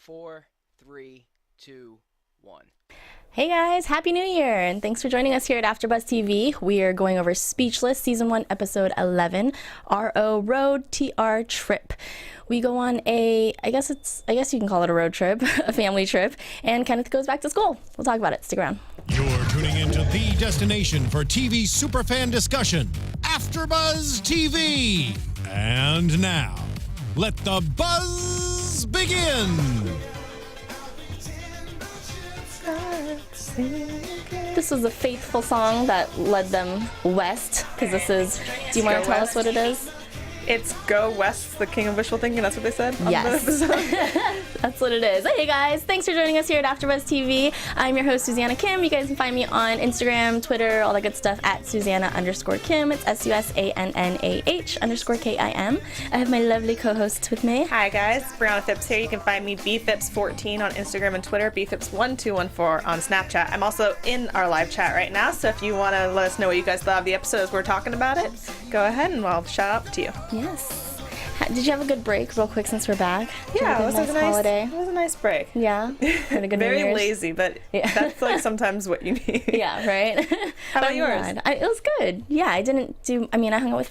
4, 3, 2, 1. Hey guys, Happy New Year, and thanks for joining us here at AFTERBUZZ TV. We are going over Speechless, Season 1, Episode 11, RO Road TR Trip. We go on I guess you can call it a road trip, a family trip, and Kenneth goes back to school. We'll talk about it. Stick around. You're tuning into the destination for TV superfan discussion, AFTERBUZZ TV. And now, let the buzz begin. This was a faithful song that led them west, because this is, do you want to tell us what it is? It's Go West, the king of wishful thinking. That's what they said on Yes. the episode. That's what it is. Hey guys, thanks for joining us here at AFTERBUZZ TV. I'm your host, Susannah Kim. You guys can find me on Instagram, Twitter, all that good stuff at Susannah_Kim. It's SUSANNAH_KIM. I have my lovely co-hosts with me. Hi guys, Briana Phipps here. You can find me bphipps14 on Instagram and Twitter, bphipps1214 on Snapchat. I'm also in our live chat right now, so if you want to let us know what you guys thought of the episode as we're talking about it, go ahead and I'll shout out to you. Yes. Did you have a good break, real quick, since we're back? Yeah, it was a nice holiday. It was a nice break. Yeah, had a good New Very Year's. lazy, but Yeah. that's like sometimes what you need. Yeah, right? How about yours? It was good. Yeah, I hung out with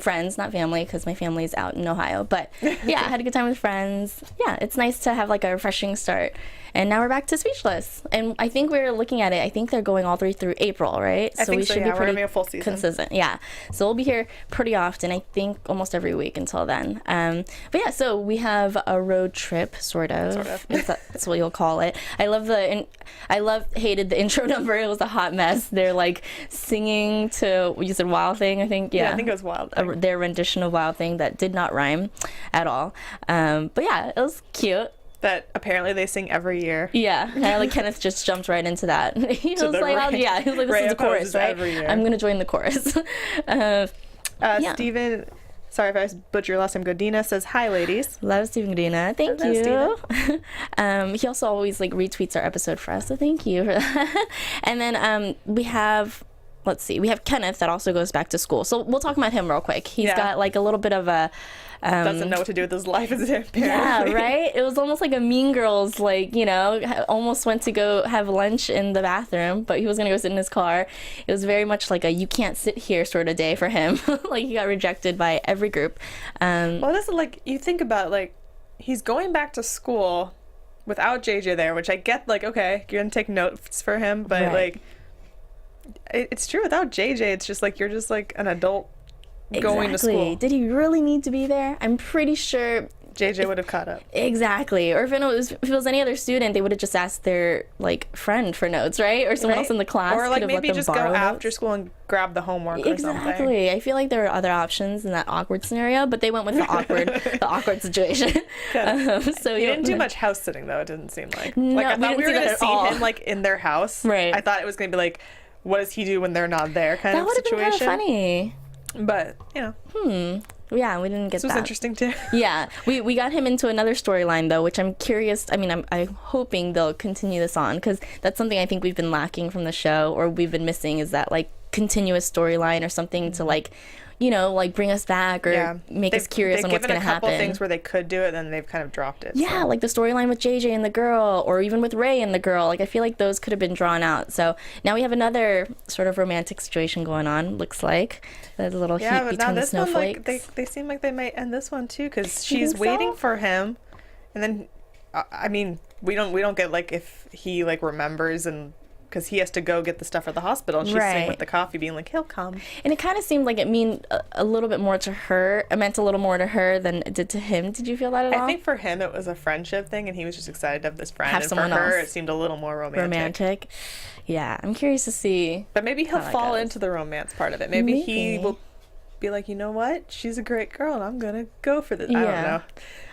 friends, not family, because my family's out in Ohio. But yeah, I had a good time with friends. Yeah, it's nice to have like a refreshing start. And now we're back to Speechless. And I think we're looking at it, I think they're going all the way through April, right? I think so, should yeah. be We're pretty gonna be a full season. consistent. Yeah. So we'll be here pretty often, I think almost every week until then. But yeah, so we have a road trip, sort of. If that's what you'll call it. Hated the intro number. It was a hot mess. They're like singing to, you said Wild Thing, I think? Yeah, I think it was Wild Thing. Their rendition of Wild Thing that did not rhyme at all. But yeah, it was cute. That apparently they sing every year. Yeah, and like Kenneth just jumped right into that. He was like, this is the chorus, right? Every year. I'm gonna join the chorus. Yeah. Steven, sorry if I butcher your last name, Godina says, hi ladies. Love Steven Godina. Thank Hello, you. He also always like retweets our episode for us, so thank you for that. And then we have Kenneth that also goes back to school. So we'll talk about him real quick. He's got like a little bit of a doesn't know what to do with his life as a parent. Yeah, right? It was almost like a Mean Girls, like, almost went to go have lunch in the bathroom, but he was going to go sit in his car. It was very much like a you can't sit here sort of day for him. Like, he got rejected by every group. Well, this is like, you think about, like, he's going back to school without JJ there, which I get, like, okay, you're going to take notes for him, but, right. like, it's true, without JJ, it's just like, you're just, like, an adult going to school. Did he really need to be there? I'm pretty sure JJ would have caught up. Exactly. Or if it was any other student, they would have just asked their like friend for notes, right? Or someone else in the class. Or like could have maybe let them just go borrow after notes. school and grab the homework or something. Exactly. I feel like there were other options in that awkward scenario, but they went with the awkward situation. So he didn't do much house sitting though. It didn't seem like. No, like I thought we were gonna see all. him like in their house. Right. I thought it was gonna be like, what does he do when they're not there? Kind of situation. That would have been kind of funny. But Yeah, we didn't get that. This was interesting too. Yeah, we got him into another storyline though, which I'm curious. I mean, I'm hoping they'll continue this on, because that's something I think we've been lacking from the show, or we've been missing, is that like continuous storyline or something to like, like bring us back or make us curious on what's going to happen. They've given a couple things where they could do it, and then they've kind of dropped it. Yeah, so. like the storyline with JJ and the girl, or even with Ray and the girl. Like, I feel like those could have been drawn out. So now we have another sort of romantic situation going on, looks like. There's a little heat between the snowflakes. One, like, they seem like they might end this one too, because she's waiting for him, and then, I mean, we don't get like if he like remembers, and because he has to go get the stuff at the hospital, and she's sitting with the coffee being like, he'll come. And it kind of seemed like it meant a little bit more to her. It meant a little more to her than it did to him. Did you feel that at all? I think for him it was a friendship thing, and he was just excited to have this friend. Have and someone for her, else. it seemed a little more romantic. Yeah, I'm curious to see. But maybe he'll fall into the romance part of it. Maybe he will be like, you know what? She's a great girl, and I'm gonna go for this. I don't know.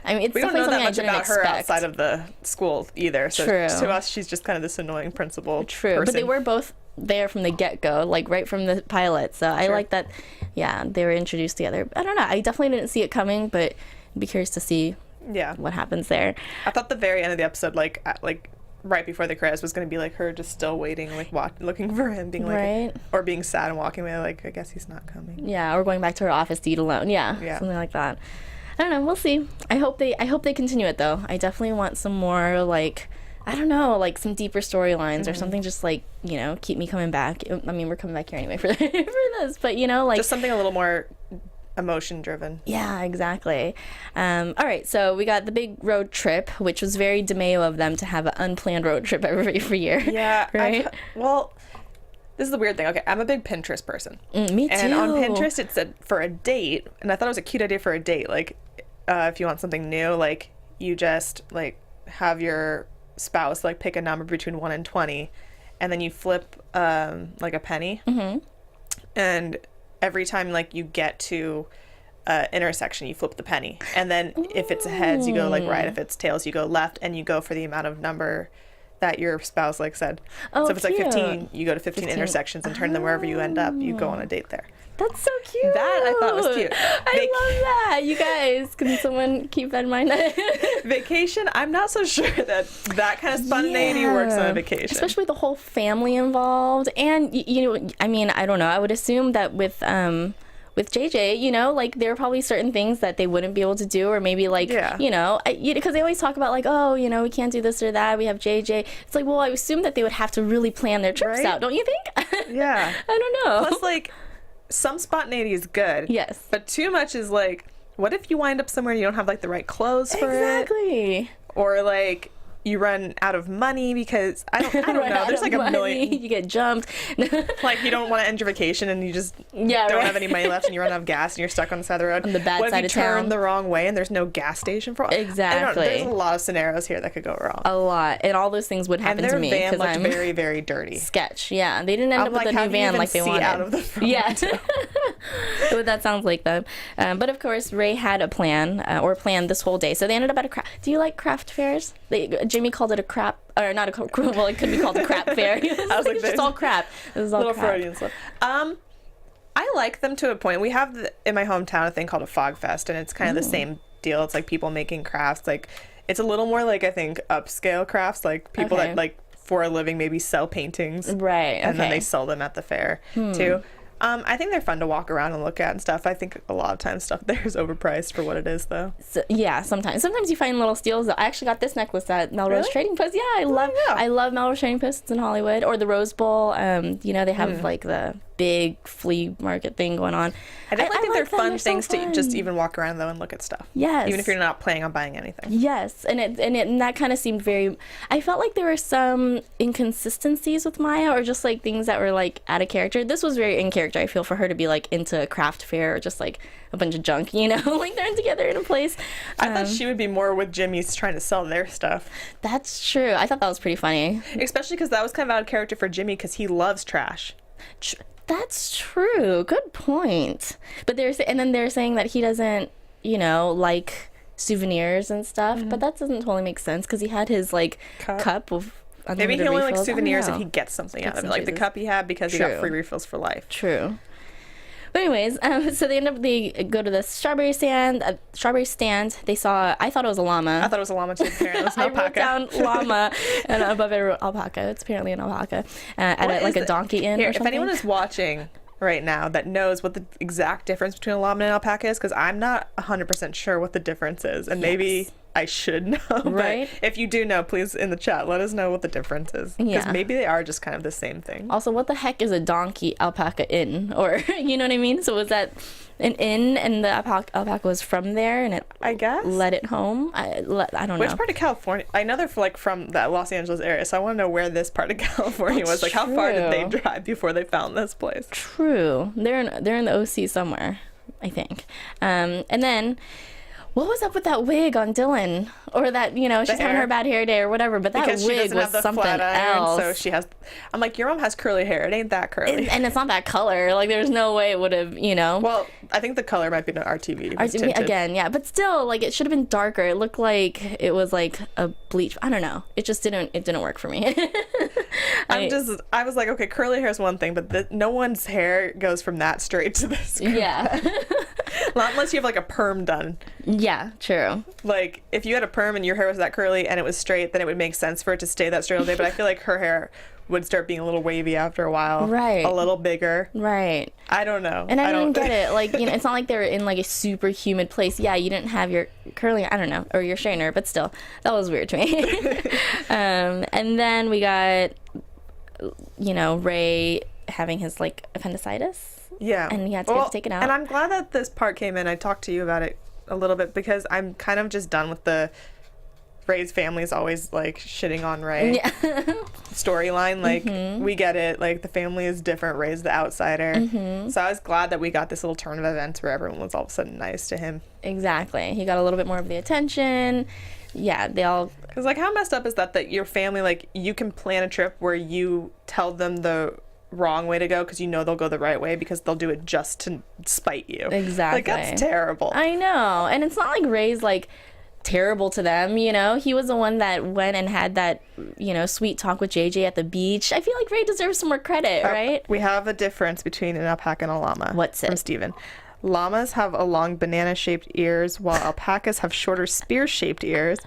I mean, it's we don't know that much about expect. her outside of the school either. So True. To us, she's just kind of this annoying principal. True, person. But they were both there from the get-go, like right from the pilot. So I like that. Yeah, they were introduced together. I don't know. I definitely didn't see it coming, but I'd be curious to see. What happens there. I thought the very end of the episode, like right before the credits, was going to be like her just still waiting, like looking for him, being like, or being sad and walking away, like, I guess he's not coming. Yeah, or going back to her office to eat alone. Yeah. Something like that. I don't know. We'll see. I hope they continue it though. I definitely want some more like, I don't know, like some deeper storylines or something. Just like, you know, keep me coming back. I mean, we're coming back here anyway for this, but you know, like just something a little more emotion driven. Yeah, exactly. All right, so we got the big road trip, which was very DiMeo of them to have an unplanned road trip every year. Yeah. Right. Well, this is the weird thing. Okay, I'm a big Pinterest person. Me too. And on Pinterest, it said for a date, and I thought it was a cute idea for a date. Like, if you want something new, like you just like have your spouse like pick a number between 1 and 20, and then you flip like a penny, and every time like you get to intersection, you flip the penny, and then if it's heads, you go like right. If it's tails, you go left, and you go for the amount of number that your spouse like said. So if it's like 15, you go to 15 intersections and turn them wherever you end up. You go on a date there. That's so cute. That I thought was cute. I love that. You guys, can someone keep that in mind? Vacation, I'm not so sure that kind of spontaneity works on a vacation. Especially the whole family involved. And, you know, I mean, I don't know. I would assume that with JJ, you know, like there are probably certain things that they wouldn't be able to do, or maybe like, you know, because they always talk about like, oh, you know, we can't do this or that. We have JJ. It's like, well, I assume that they would have to really plan their trips out, don't you think? Yeah. I don't know. Plus, like, some spontaneity is good. Yes. But too much is like, what if you wind up somewhere and you don't have like the right clothes for it? Exactly. Or like you run out of money because I don't know. There's like a million. You get jumped. Like you don't want to end your vacation and you just don't have any money left and you run out of gas and you're stuck on the side of the road. On the bad what side if of you town. turn the wrong way and there's no gas station for Exactly. There's a lot of scenarios here that could go wrong. A lot, and all those things would happen to me because because I'm I'm very, very dirty. sketch. Yeah, they didn't end up with a new van like they wanted. Out of the front But that sounds like them. But of course, Ray had a plan or planned this whole day. So they ended up at a craft. Do you like craft fairs? Jimmy called it a crap, or not a well, it could be called a crap fair. I was like, it's all crap. This is all little crap. Freudian slip. I like them to a point. We have in my hometown a thing called a Fog Fest, and it's kind of the same deal. It's like people making crafts. Like it's a little more like I think upscale crafts, like people that like for a living maybe sell paintings, right? And then they sell them at the fair too. I think they're fun to walk around and look at and stuff. I think a lot of times stuff there is overpriced for what it is, though. So, yeah, sometimes you find little steals. I actually got this necklace at Melrose Trading Post. Yeah, I love Melrose Trading Post. It's in Hollywood, or the Rose Bowl. You know, they have like the big flea market thing going on. I definitely think they're fun things so fun. to just even walk around though and look at stuff. Yes, even if you're not planning on buying anything. Yes, and that kind of seemed very. I felt like there were some inconsistencies with Maya, or just like things that were like out of character. This was very in character. I feel for her to be like into a craft fair or just like a bunch of junk, you know, like they're together in a place. I thought she would be more with Jimmy's trying to sell their stuff. That's true. I thought that was pretty funny, especially because that was kind of out of character for Jimmy because he loves trash. That's true. Good point. But they're saying that he doesn't, you know, like souvenirs and stuff. But that doesn't totally make sense because he had his like cup of. Maybe he only likes souvenirs if he gets something out of it, like the cup he had because he got free refills for life. True. But anyways, so they go to the strawberry stand. They saw. I thought it was a llama. I thought it was a llama too. Apparently, it was an alpaca. I wrote down llama, and above it I wrote alpaca. It's apparently an alpaca at a donkey inn. Or something. If anyone is watching right now that knows what the exact difference between a llama and an alpaca is, because I'm not 100% sure what the difference is, and maybe I should know. Right? But if you do know, please in the chat let us know what the difference is, because maybe they are just kind of the same thing. Also, what the heck is a donkey alpaca inn, or you know what I mean? So was that an inn and the alpaca was from there and it led it home? I don't know. Which part of California? I know they're from the Los Angeles area, so I want to know where this part of California was. Like, how far did they drive before they found this place? True. They're in the OC somewhere, I think. And then, what was up with that wig on Dylan? Or that, you know, she's having her bad hair day or whatever, but that wig was something else. So she has, I'm like, your mom has curly hair. It ain't that curly. And it's not that color. Like, there's no way it would have, you know. Well, I think the color might be an RTV. Again, yeah. But still, like, it should have been darker. It looked like it was like a bleach. I don't know. It just didn't work for me. I was like, okay, curly hair is one thing, but no one's hair goes from that straight to this. Yeah. Not unless you have like a perm done. Yeah, true. Like if you had a perm and your hair was that curly and it was straight, then it would make sense for it to stay that straight all day. But I feel like her hair would start being a little wavy after a while. Right. A little bigger. Right. I don't know. And I didn't get it. Like, you know, it's not like they were in like a super humid place. Yeah, you didn't have your curling, I don't know, or your straightener, but still, that was weird to me. And then we got, you know, Ray having his like appendicitis. Yeah. And he had to get it taken out. And I'm glad that this part came in. I talked to you about it a little bit because I'm kind of just done with the Ray's family is always like shitting on Ray storyline. Like we get it. Like the family is different. Ray's the outsider. So I was glad that we got this little turn of events where everyone was all of a sudden nice to him. Exactly. He got a little bit more of the attention. Yeah, they all... Because like how messed up is that your family, like you can plan a trip where you tell them the wrong way to go because you know they'll go the right way because they'll do it just to spite you. Exactly. Like that's terrible. I know. And it's not like Ray's like terrible to them, you know. He was the one that went and had that, you know, sweet talk with JJ at the beach. I feel like Ray deserves some more credit, right? We have a difference between an alpaca and a llama. What's it? From Steven. Llamas have a long banana-shaped ears, while alpacas have shorter spear-shaped ears.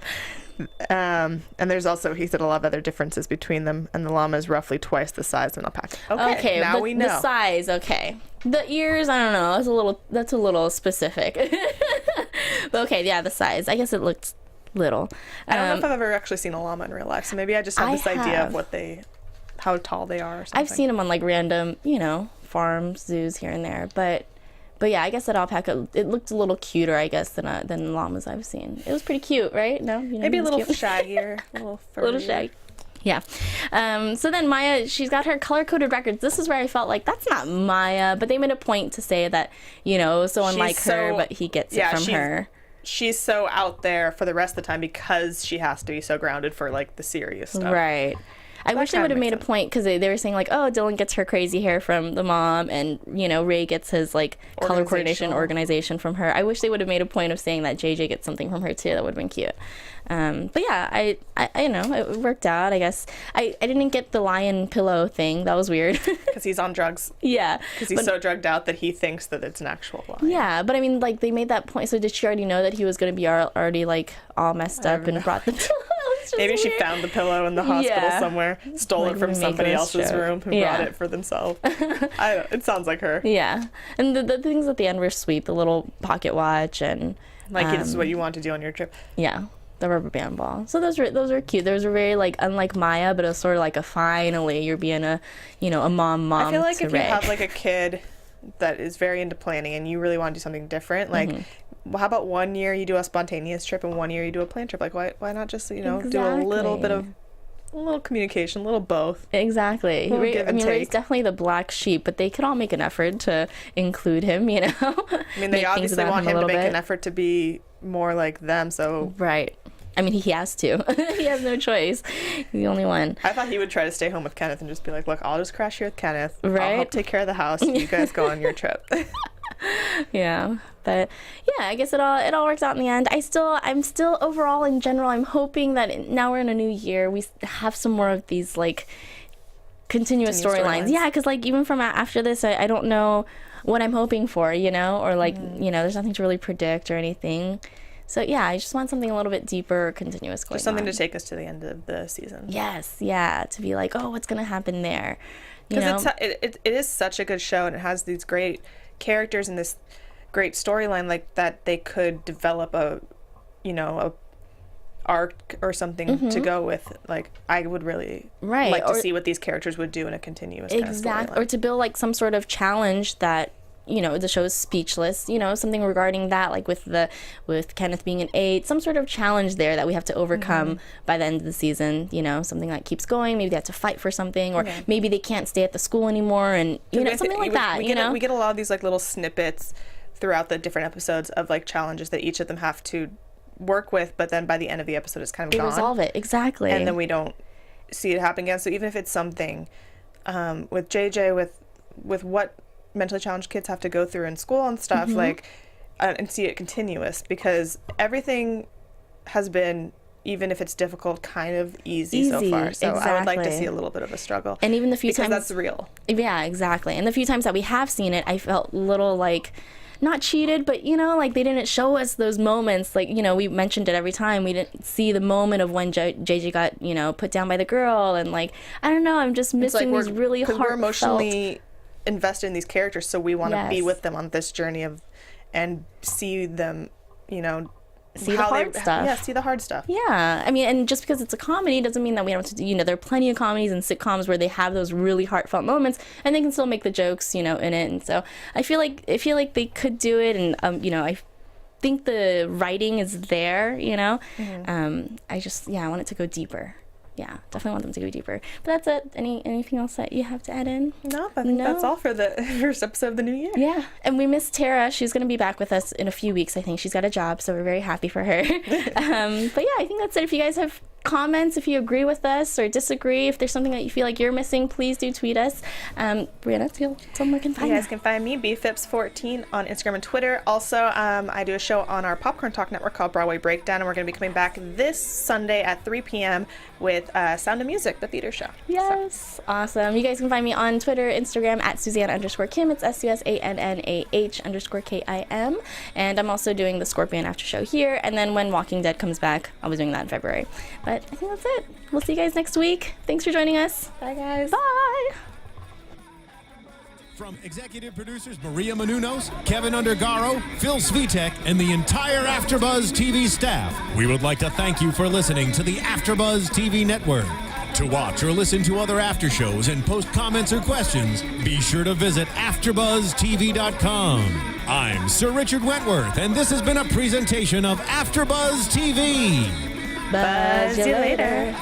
And there's also, he said, a lot of other differences between them, and the llama is roughly twice the size of an alpaca. Okay, now we know. The size, okay. The ears, I don't know. That's a little specific. But okay, yeah, the size. I guess it looked little. I don't know if I've ever actually seen a llama in real life, so maybe I just have this idea of how tall they are or something. I've seen them on like random, you know, farms, zoos here and there, but yeah, I guess that alpaca, it looked a little cuter, I guess, than llamas I've seen. It was pretty cute, right? No, you know, maybe a little shaggier, a little furrier. A little shaggy. Yeah. So then Maya, she's got her color-coded records. This is where I felt like that's not Maya, but they made a point to say that, you know, someone like her, but he gets it from her. She's so out there for the rest of the time because she has to be so grounded for like the serious stuff. Right. I wish they would have made a point because they were saying like, oh, Dylan gets her crazy hair from the mom, and you know Ray gets his like color coordination organization from her. I wish they would have made a point of saying that JJ gets something from her too. That would have been cute. But yeah, I you know, it worked out. I guess I didn't get the lion pillow thing. That was weird. Because he's on drugs. Yeah. Because he's so drugged out that he thinks that it's an actual lion. Yeah, but I mean, like they made that point. So did she already know that he was going to be already like all messed up and brought the pillow? Maybe weird. she found the pillow in the hospital somewhere, stole it from somebody else's room who brought it for themselves. It sounds like her. Yeah. And the things at the end were sweet. The little pocket watch and... Like, this is what you want to do on your trip. Yeah. The rubber band ball. So those were cute. Those were very, like, unlike Maya, but it was sort of like a finally you're being a, you know, a mom I feel like if Ray. you have, like, a kid that is very into planning and you really want to do something different, like... How about 1 year you do a spontaneous trip and 1 year you do a planned trip? Like, why not just, you know, do a little bit of, a little communication, a little both. Exactly. Ray's definitely the black sheep, but they could all make an effort to include him, you know? I mean, they obviously want him to make an effort to be more like them, so... Right. I mean, he has to. He has no choice. He's the only one. I thought he would try to stay home with Kenneth and just be like, look, I'll just crash here with Kenneth. Right? I'll help take care of the house. You guys go on your trip. Yeah, but yeah, I guess it all works out in the end. I'm still overall in general, I'm hoping that now we're in a new year, we have some more of these like continuous storylines. Yeah, because like even from after this, I don't know what I'm hoping for, you know, or like you know, there's nothing to really predict or anything. So yeah, I just want something a little bit deeper, continuous going on. Just something to take us to the end of the season. Yes, yeah, to be like, oh, what's gonna happen there? Because it is such a good show, and it has these great characters and this great storyline, like that they could develop a arc or something to go with. Like I would really like to see what these characters would do in a continuous kind of storyline. Or to build like some sort of challenge that, you know, the show is Speechless, you know, something regarding that, like with Kenneth being an 8, some sort of challenge there that we have to overcome by the end of the season, you know, something that keeps going. Maybe they have to fight for something, or maybe they can't stay at the school anymore, and you know, something like that. We get a lot of these like little snippets throughout the different episodes of like challenges that each of them have to work with, but then by the end of the episode it's kind of gone. Resolve it, exactly. And then we don't see it happen again. So even if it's something with JJ, with what mentally challenged kids have to go through in school and stuff, like and see it continuous, because everything has been, even if it's difficult, kind of easy so far. So I would like to see a little bit of a struggle, and even the few times that's real. Yeah, exactly. And the few times that we have seen it, I felt little like not cheated, but you know, like they didn't show us those moments. Like, you know, we mentioned it every time. We didn't see the moment of when JJ got, you know, put down by the girl, and like, I don't know, I'm just missing these really heartfelt. We're emotionally invested in these characters, so we want to be with them on this journey of, and see them, you know, see the hard stuff. Yeah, see the hard stuff. Yeah, I mean, and just because it's a comedy doesn't mean that we don't have to, you know, there are plenty of comedies and sitcoms where they have those really heartfelt moments and they can still make the jokes, you know, in it. And so I feel like they could do it, and you know, I think the writing is there, you know. I just, I want it to go deeper. Yeah, definitely want them to go deeper. But that's it. Anything else that you have to add in? No, I think that's all for the first episode of the new year. Yeah, and we miss Tara. She's going to be back with us in a few weeks, I think. She's got a job, so we're very happy for her. But yeah, I think that's it. If you guys have comments, if you agree with us or disagree, if there's something that you feel like you're missing, please do tweet us. Briana, tell them where can find you guys can find me, Phipps14, on Instagram and Twitter. Also, I do a show on our Popcorn Talk network called Broadway Breakdown, and we're going to be coming back this Sunday at 3 p.m. with Sound of Music, the theater show. Yes, awesome. You guys can find me on Twitter, Instagram at Susannah_Kim. It's SUSANNAH_KIM. And I'm also doing the Scorpion after show here. And then when Walking Dead comes back, I'll be doing that in February. But I think that's it. We'll see you guys next week. Thanks for joining us. Bye, guys. Bye. From executive producers Maria Menounos, Kevin Undergaro, Phil Svitek, and the entire AfterBuzz TV staff, we would like to thank you for listening to the AfterBuzz TV network. To watch or listen to other after shows and post comments or questions, be sure to visit AfterBuzzTV.com. I'm Sir Richard Wentworth, and this has been a presentation of AfterBuzz TV. Buzz you later.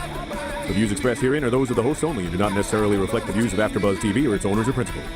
The views expressed herein are those of the hosts only and do not necessarily reflect the views of AfterBuzz TV or its owners or principals.